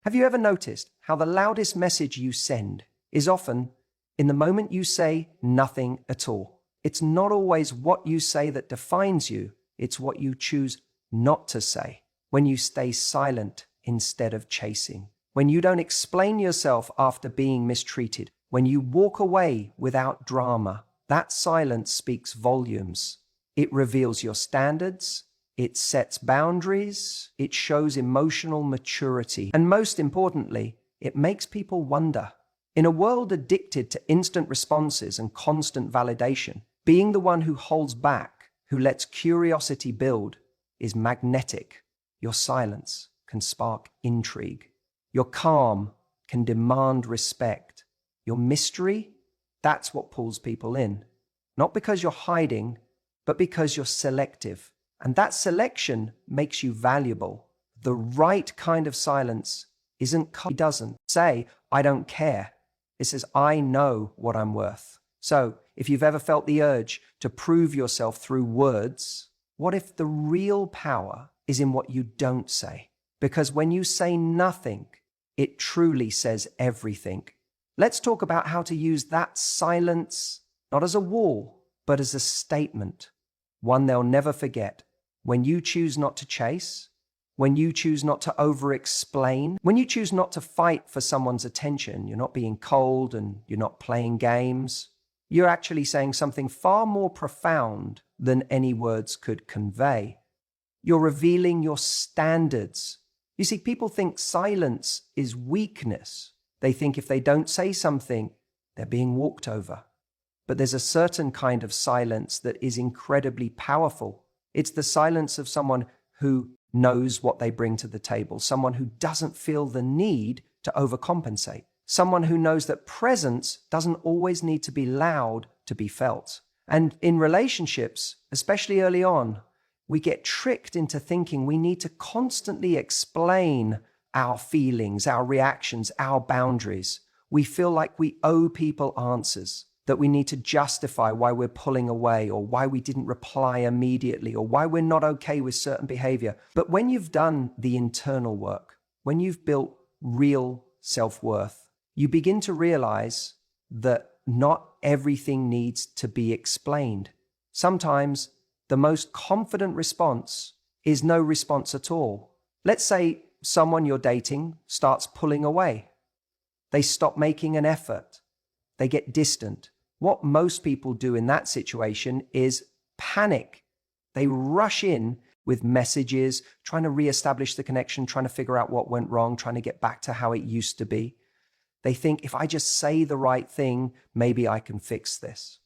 Have you ever noticed how the loudest message you send is often in the moment you say nothing at all? It's not always what you say that defines you, it's what you choose not to say. When you stay silent instead of chasing, when you don't explain yourself after being mistreated, when you walk away without drama, that silence speaks volumes. It reveals your standards, it sets boundaries, it shows emotional maturity, and most importantly, it makes people wonder. In a world addicted to instant responses and constant validation, being the one who holds back, who lets curiosity build, is magnetic. Your silence can spark intrigue. Your calm can demand respect. Your mystery, that's what pulls people in. Not because you're hiding, but because you're selective. And that selection makes you valuable. The right kind of silence it doesn't say, I don't care. It says, I know what I'm worth. So if you've ever felt the urge to prove yourself through words, what if the real power is in what you don't say? Because when you say nothing, it truly says everything. Let's talk about how to use that silence, not as a wall, but as a statement, one they'll never forget. When you choose not to chase, when you choose not to over-explain, when you choose not to fight for someone's attention, you're not being cold and you're not playing games. You're actually saying something far more profound than any words could convey. You're revealing your standards. You see, people think silence is weakness. They think if they don't say something, they're being walked over. But there's a certain kind of silence that is incredibly powerful. It's the silence of someone who knows what they bring to the table, someone who doesn't feel the need to overcompensate, someone who knows that presence doesn't always need to be loud to be felt. And in relationships, especially early on, we get tricked into thinking we need to constantly explain our feelings, our reactions, our boundaries. We feel like we owe people answers, that we need to justify why we're pulling away or why we didn't reply immediately or why we're not okay with certain behavior. But when you've done the internal work, when you've built real self-worth, you begin to realize that not everything needs to be explained. Sometimes the most confident response is no response at all. Let's say someone you're dating starts pulling away. They stop making an effort. They get distant. What most people do in that situation is panic. They rush in with messages, trying to reestablish the connection, trying to figure out what went wrong, trying to get back to how it used to be. They think, if I just say the right thing, maybe I can fix this.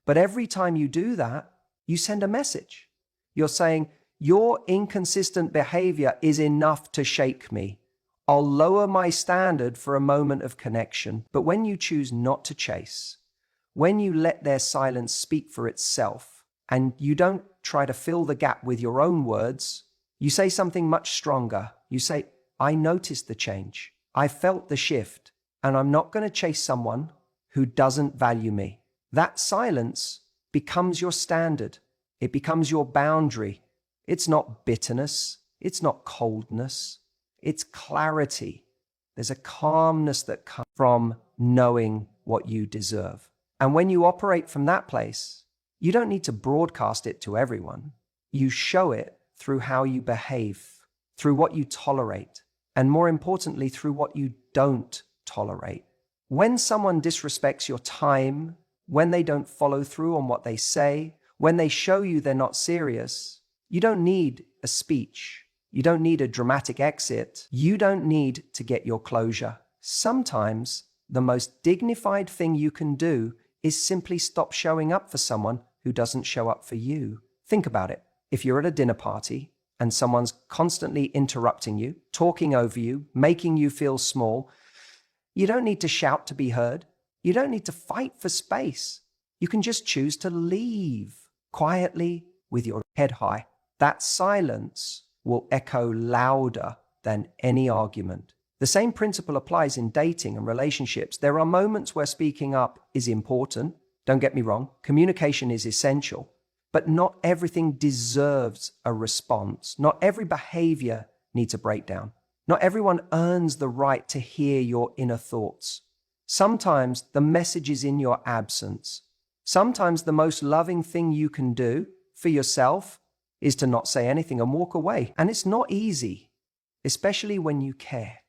But every time you do that, you send a message. You're saying, your inconsistent behavior is enough to shake me. I'll lower my standard for a moment of connection. But when you choose not to chase, when you let their silence speak for itself, and you don't try to fill the gap with your own words, you say something much stronger. You say, I noticed the change. I felt the shift, and I'm not going to chase someone who doesn't value me. That silence becomes your standard. It becomes your boundary. It's not bitterness. It's not coldness. It's clarity. There's a calmness that comes from knowing what you deserve. And when you operate from that place, you don't need to broadcast it to everyone. You show it through how you behave, through what you tolerate, and more importantly, through what you don't tolerate. When someone disrespects your time, when they don't follow through on what they say, when they show you they're not serious, you don't need a speech. You don't need a dramatic exit. You don't need to get your closure. Sometimes the most dignified thing you can do is simply stop showing up for someone who doesn't show up for you. Think about it. If you're at a dinner party and someone's constantly interrupting you, talking over you, making you feel small, you don't need to shout to be heard. You don't need to fight for space. You can just choose to leave quietly with your head high. That silence will echo louder than any argument. The same principle applies in dating and relationships. There are moments where speaking up is important. Don't get me wrong, communication is essential, but not everything deserves a response. Not every behavior needs a breakdown. Not everyone earns the right to hear your inner thoughts. Sometimes the message is in your absence. Sometimes the most loving thing you can do for yourself is to not say anything and walk away. And it's not easy, especially when you care,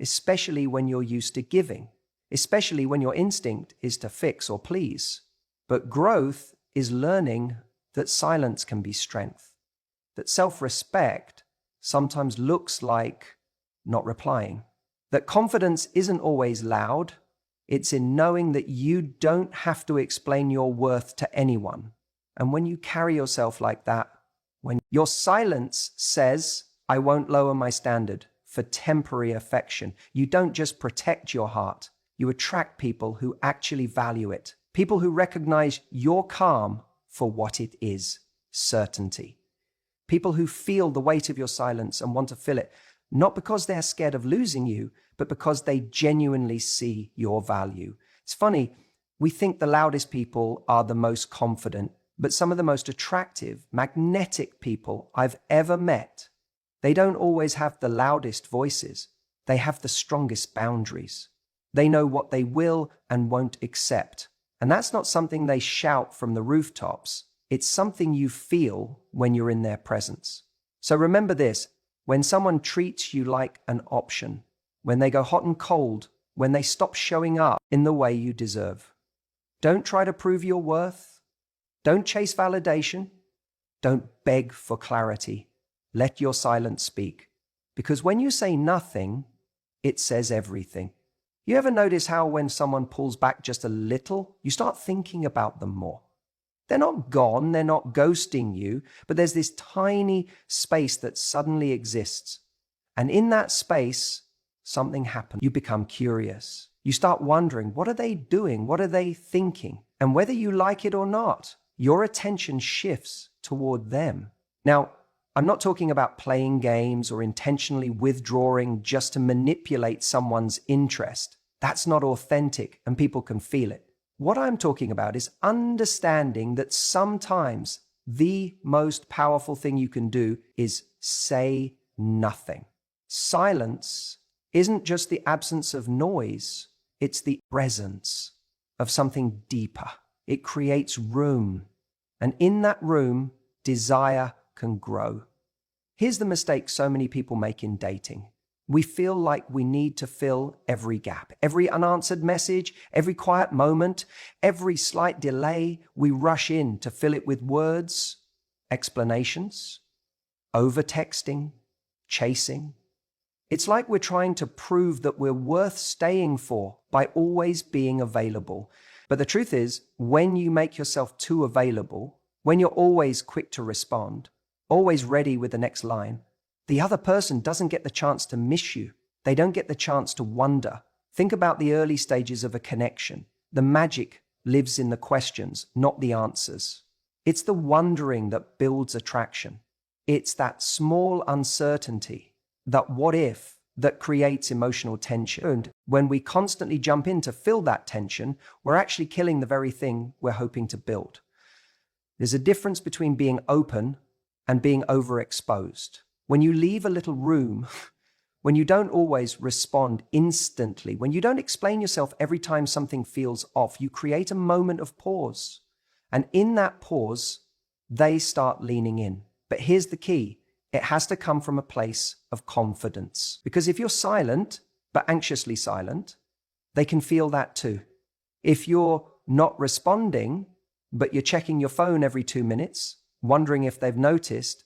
especially when you're used to giving, especially when your instinct is to fix or please. But growth is learning that silence can be strength, that self-respect sometimes looks like not replying, that confidence isn't always loud. It's in knowing that you don't have to explain your worth to anyone. And when you carry yourself like that, when your silence says, I won't lower my standard for temporary affection, you don't just protect your heart, you attract people who actually value it. People who recognize your calm for what it is, certainty. People who feel the weight of your silence and want to fill it, not because they're scared of losing you, but because they genuinely see your value. It's funny, we think the loudest people are the most confident, but some of the most attractive, magnetic people I've ever met, they don't always have the loudest voices. They have the strongest boundaries. They know what they will and won't accept. And that's not something they shout from the rooftops. It's something you feel when you're in their presence. So remember this, when someone treats you like an option, when they go hot and cold, when they stop showing up in the way you deserve, don't try to prove your worth. Don't chase validation. Don't beg for clarity. Let your silence speak. Because when you say nothing, it says everything. You ever notice how when someone pulls back just a little, you start thinking about them more? They're not gone, they're not ghosting you, but there's this tiny space that suddenly exists. And in that space, something happens. You become curious. You start wondering, what are they doing? What are they thinking? And whether you like it or not, your attention shifts toward them. Now, I'm not talking about playing games or intentionally withdrawing just to manipulate someone's interest. That's not authentic, and people can feel it. What I'm talking about is understanding that sometimes the most powerful thing you can do is say nothing. Silence isn't just the absence of noise, it's the presence of something deeper. It creates room, and in that room, desire can grow. Here's the mistake so many people make in dating. We feel like we need to fill every gap, every unanswered message, every quiet moment, every slight delay. We rush in to fill it with words, explanations, over-texting, chasing. It's like we're trying to prove that we're worth staying for by always being available. But the truth is, when you make yourself too available, when you're always quick to respond, always ready with the next line, the other person doesn't get the chance to miss you. They don't get the chance to wonder. Think about the early stages of a connection. The magic lives in the questions, not the answers. It's the wondering that builds attraction. It's that small uncertainty, that what if, that creates emotional tension. And when we constantly jump in to fill that tension, we're actually killing the very thing we're hoping to build. There's a difference between being open and being overexposed. When you leave a little room, when you don't always respond instantly, when you don't explain yourself every time something feels off, you create a moment of pause. And in that pause, they start leaning in. But here's the key. It has to come from a place of confidence. Because if you're silent, but anxiously silent, they can feel that too. If you're not responding, but you're checking your phone every 2 minutes, wondering if they've noticed,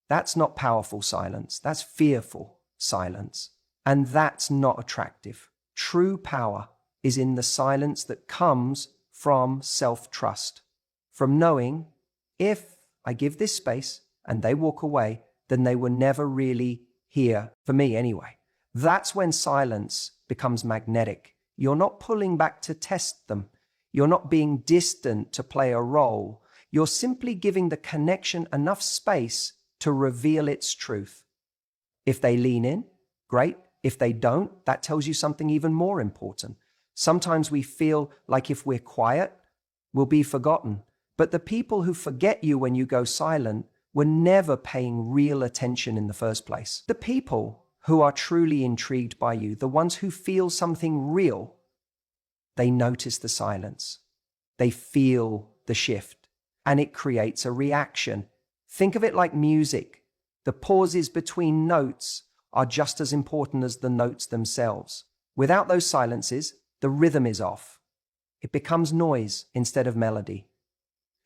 that's not powerful silence. That's fearful silence. And that's not attractive. True power is in the silence that comes from self-trust, from knowing if I give this space and they walk away, then they were never really here, for me anyway. That's when silence becomes magnetic. You're not pulling back to test them. You're not being distant to play a role. You're simply giving the connection enough space to reveal its truth. If they lean in, great. If they don't, that tells you something even more important. Sometimes we feel like if we're quiet, we'll be forgotten. But the people who forget you when you go silent were never paying real attention in the first place. The people who are truly intrigued by you, the ones who feel something real, they notice the silence. They feel the shift, and it creates a reaction. Think of it like music. The pauses between notes are just as important as the notes themselves. Without those silences, the rhythm is off. It becomes noise instead of melody.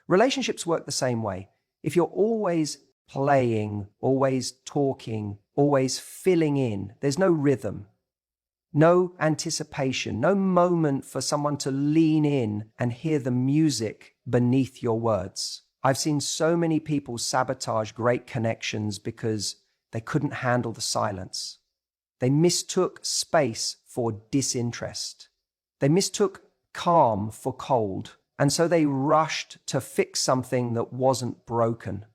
Relationships work the same way. If you're always playing, always talking, always filling in, there's no rhythm, no anticipation, no moment for someone to lean in and hear the music beneath your words. I've seen so many people sabotage great connections because they couldn't handle the silence. They mistook space for disinterest. They mistook calm for cold, and so they rushed to fix something that wasn't broken,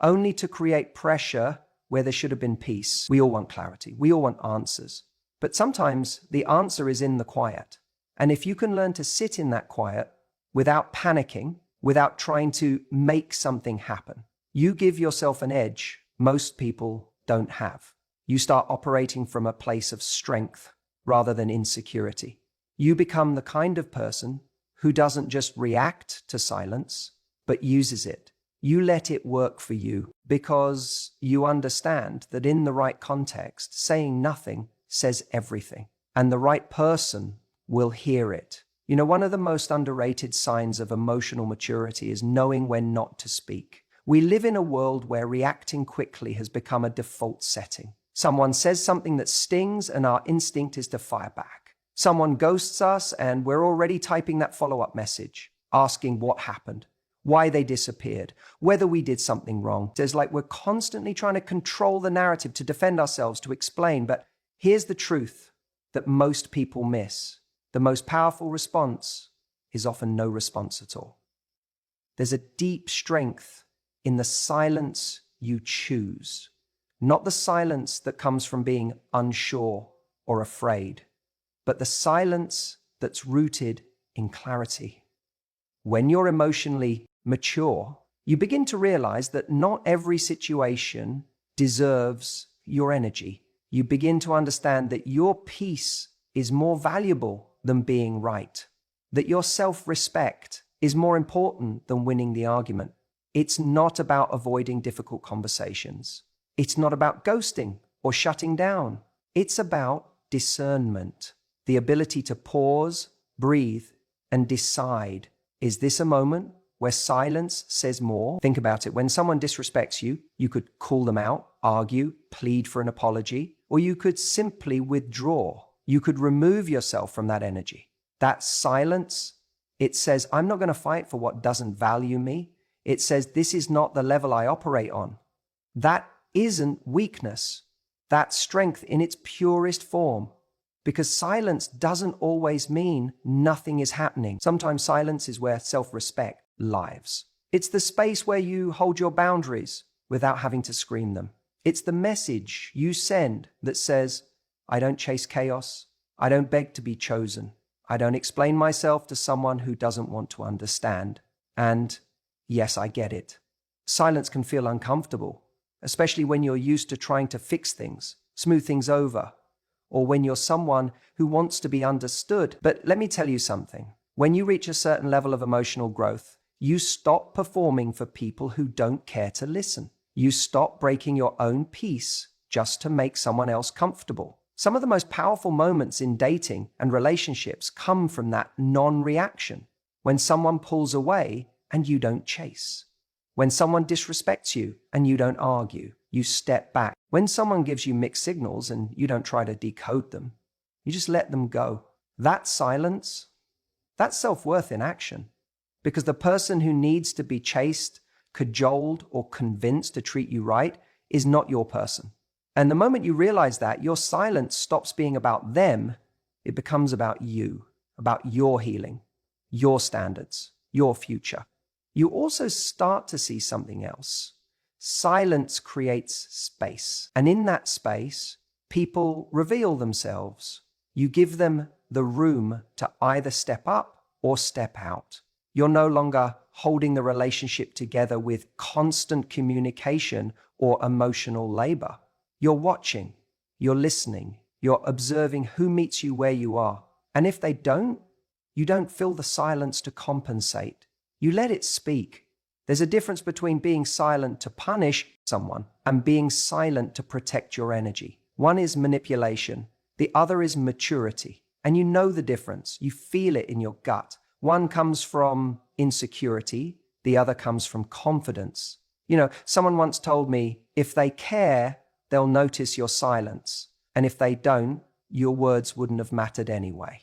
only to create pressure where there should have been peace. We all want clarity. We all want answers. But sometimes the answer is in the quiet. And if you can learn to sit in that quiet without panicking, without trying to make something happen, you give yourself an edge most people don't have. You start operating from a place of strength rather than insecurity. You become the kind of person who doesn't just react to silence, but uses it. You let it work for you because you understand that in the right context, saying nothing says everything, and the right person will hear it. You know, one of the most underrated signs of emotional maturity is knowing when not to speak. We live in a world where reacting quickly has become a default setting. Someone says something that stings and our instinct is to fire back. Someone ghosts us and we're already typing that follow-up message, asking what happened, why they disappeared, whether we did something wrong. It's like we're constantly trying to control the narrative, to defend ourselves, to explain. But here's the truth that most people miss. The most powerful response is often no response at all. There's a deep strength in the silence you choose, not the silence that comes from being unsure or afraid, but the silence that's rooted in clarity. When you're emotionally mature, you begin to realize that not every situation deserves your energy. You begin to understand that your peace is more valuable than being right, that your self-respect is more important than winning the argument. It's not about avoiding difficult conversations. It's not about ghosting or shutting down. It's about discernment, the ability to pause, breathe, and decide. Is this a moment where silence says more? Think about it. When someone disrespects you, you could call them out, argue, plead for an apology, or you could simply withdraw. You could remove yourself from that energy. That silence, it says, I'm not going to fight for what doesn't value me. It says, this is not the level I operate on. That isn't weakness. That's strength in its purest form. Because silence doesn't always mean nothing is happening. Sometimes silence is where self-respect lives. It's the space where you hold your boundaries without having to scream them. It's the message you send that says, I don't chase chaos. I don't beg to be chosen. I don't explain myself to someone who doesn't want to understand. And yes, I get it. Silence can feel uncomfortable, especially when you're used to trying to fix things, smooth things over, or when you're someone who wants to be understood. But let me tell you something. When you reach a certain level of emotional growth, you stop performing for people who don't care to listen. You stop breaking your own peace just to make someone else comfortable. Some of the most powerful moments in dating and relationships come from that non-reaction. When someone pulls away and you don't chase. When someone disrespects you and you don't argue, you step back. When someone gives you mixed signals and you don't try to decode them, you just let them go. That silence, that's self-worth in action. Because the person who needs to be chased, cajoled, or convinced to treat you right is not your person. And the moment you realize that, your silence stops being about them. It becomes about you, about your healing, your standards, your future. You also start to see something else. Silence creates space. And in that space, people reveal themselves. You give them the room to either step up or step out. You're no longer holding the relationship together with constant communication or emotional labor. You're watching. You're listening. You're observing who meets you where you are. And if they don't, you don't fill the silence to compensate. You let it speak. There's a difference between being silent to punish someone and being silent to protect your energy. One is manipulation. The other is maturity. And you know the difference. You feel it in your gut. One comes from insecurity. The other comes from confidence. Someone once told me, if they care, they'll notice your silence. And if they don't, your words wouldn't have mattered anyway.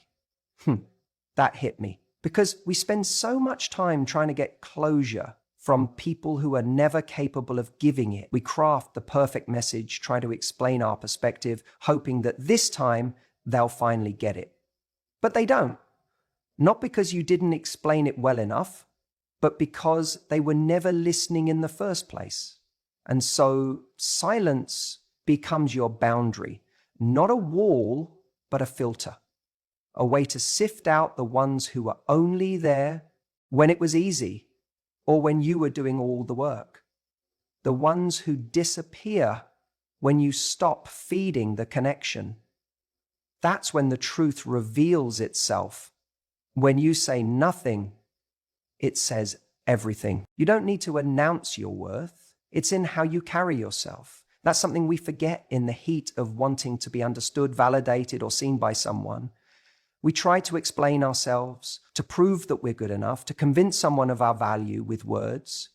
That hit me. Because we spend so much time trying to get closure from people who are never capable of giving it. We craft the perfect message, try to explain our perspective, hoping that this time they'll finally get it. But they don't. Not because you didn't explain it well enough, but because they were never listening in the first place. And so silence becomes your boundary, not a wall, but a filter. A way to sift out the ones who were only there when it was easy or when you were doing all the work. The ones who disappear when you stop feeding the connection. That's when the truth reveals itself. When you say nothing, it says everything. You don't need to announce your worth. It's in how you carry yourself. That's something we forget in the heat of wanting to be understood, validated, or seen by someone. We try to explain ourselves, to prove that we're good enough, to convince someone of our value with words.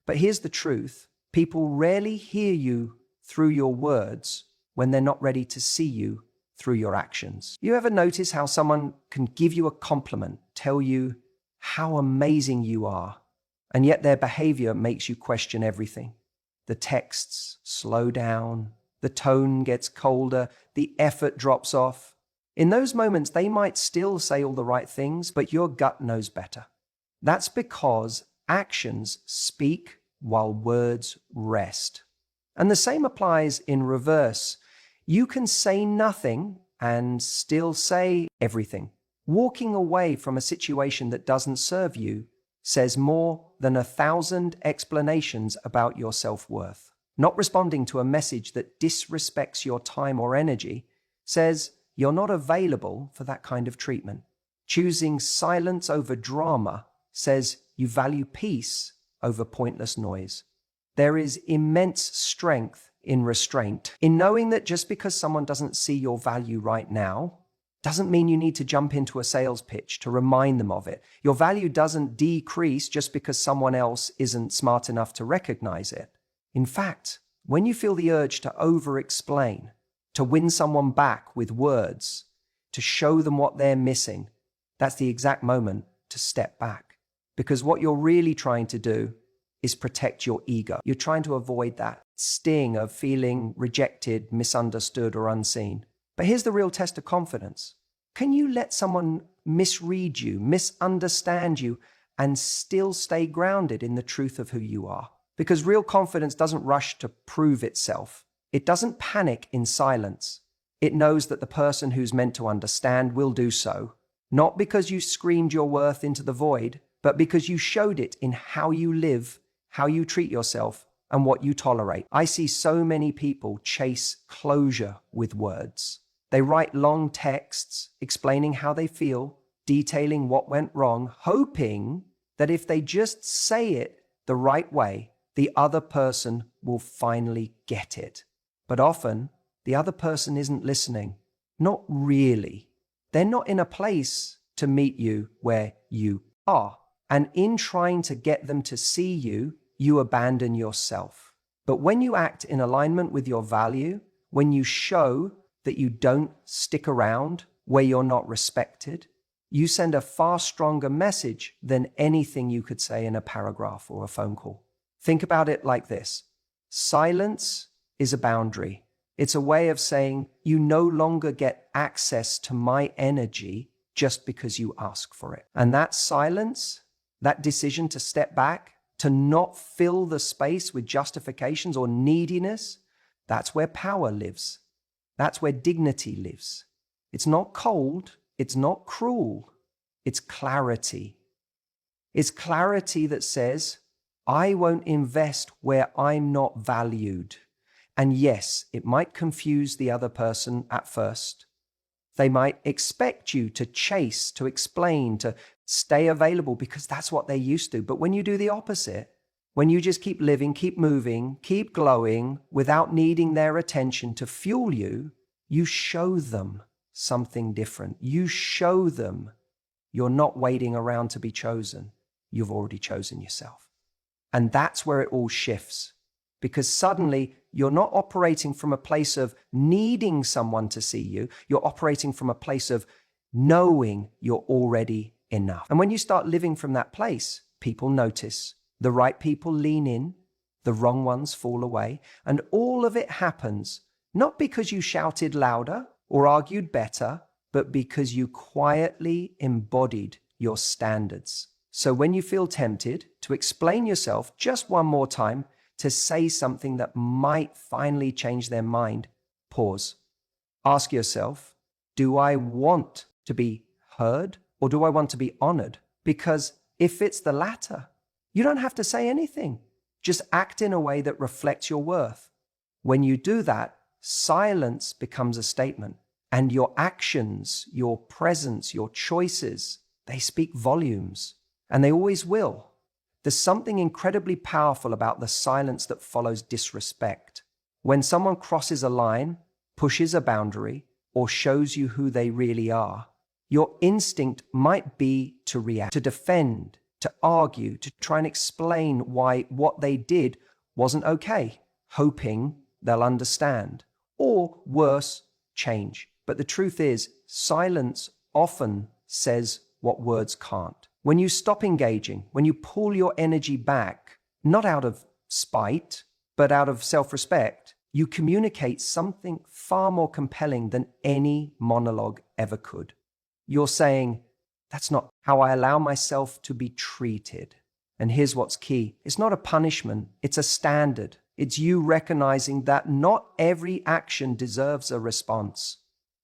But here's the truth. People rarely hear you through your words when they're not ready to see you through your actions. You ever notice how someone can give you a compliment, tell you how amazing you are, and yet their behavior makes you question everything? The texts slow down, the tone gets colder, the effort drops off. In those moments, they might still say all the right things, but your gut knows better. That's because actions speak while words rest. And the same applies in reverse. You can say nothing and still say everything. Walking away from a situation that doesn't serve you says more than 1,000 explanations about your self-worth. Not responding to a message that disrespects your time or energy says you're not available for that kind of treatment. Choosing silence over drama says you value peace over pointless noise. There is immense strength in restraint, in knowing that just because someone doesn't see your value right now, doesn't mean you need to jump into a sales pitch to remind them of it. Your value doesn't decrease just because someone else isn't smart enough to recognize it. In fact, when you feel the urge to over-explain, to win someone back with words, to show them what they're missing, that's the exact moment to step back. Because what you're really trying to do is protect your ego. You're trying to avoid that sting of feeling rejected, misunderstood, or unseen. But here's the real test of confidence. Can you let someone misread you, misunderstand you, and still stay grounded in the truth of who you are? Because real confidence doesn't rush to prove itself. It doesn't panic in silence. It knows that the person who's meant to understand will do so, not because you screamed your worth into the void, but because you showed it in how you live, how you treat yourself, and what you tolerate. I see so many people chase closure with words. They write long texts explaining how they feel, detailing what went wrong, hoping that if they just say it the right way, the other person will finally get it. But often, the other person isn't listening. Not really. They're not in a place to meet you where you are. And in trying to get them to see you, you abandon yourself. But when you act in alignment with your value, when you show that you don't stick around where you're not respected, you send a far stronger message than anything you could say in a paragraph or a phone call. Think about it like this. Silence is a boundary. It's a way of saying you no longer get access to my energy just because you ask for it. And that silence, that decision to step back, to not fill the space with justifications or neediness, that's where power lives. That's where dignity lives. It's not cold. It's not cruel. It's clarity. It's clarity that says, I won't invest where I'm not valued. And yes, it might confuse the other person at first. They might expect you to chase, to explain, to stay available because that's what they're used to. But when you do the opposite, when you just keep living, keep moving, keep glowing without needing their attention to fuel you, you show them something different. You show them you're not waiting around to be chosen. You've already chosen yourself. And that's where it all shifts, because suddenly you're not operating from a place of needing someone to see you. You're operating from a place of knowing you're already enough. And when you start living from that place, people notice. The right people lean in, the wrong ones fall away. And all of it happens not because you shouted louder or argued better, but because you quietly embodied your standards. So when you feel tempted to explain yourself just one more time, to say something that might finally change their mind, pause. Ask yourself, do I want to be heard or do I want to be honored? Because if it's the latter, you don't have to say anything. Just act in a way that reflects your worth. When you do that, silence becomes a statement. And your actions, your presence, your choices, they speak volumes. And they always will. There's something incredibly powerful about the silence that follows disrespect. When someone crosses a line, pushes a boundary, or shows you who they really are, your instinct might be to react, to defend, to argue, to try and explain why what they did wasn't okay, hoping they'll understand, or worse, change. But the truth is, silence often says what words can't. When you stop engaging, when you pull your energy back, not out of spite, but out of self-respect, you communicate something far more compelling than any monologue ever could. You're saying, that's not how I allow myself to be treated. And here's what's key. It's not a punishment. It's a standard. It's you recognizing that not every action deserves a response.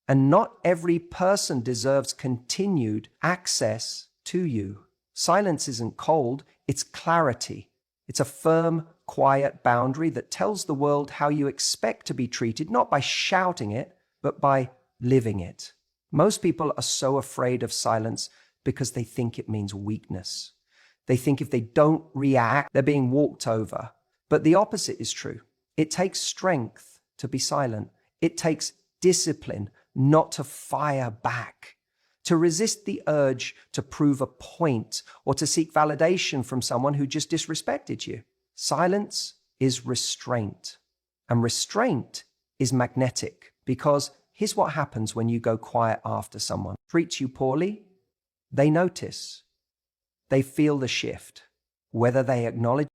And not every person deserves continued access to you. Silence isn't cold, it's clarity. It's a firm, quiet boundary that tells the world how you expect to be treated, not by shouting it, but by living it. Most people are so afraid of silence because they think it means weakness. They think if they don't react, they're being walked over. But the opposite is true. It takes strength to be silent. It takes discipline not to fire back, to resist the urge to prove a point or to seek validation from someone who just disrespected you. Silence is restraint, and restraint is magnetic, because here's what happens when you go quiet after someone treats you poorly. They notice. They feel the shift, whether they acknowledge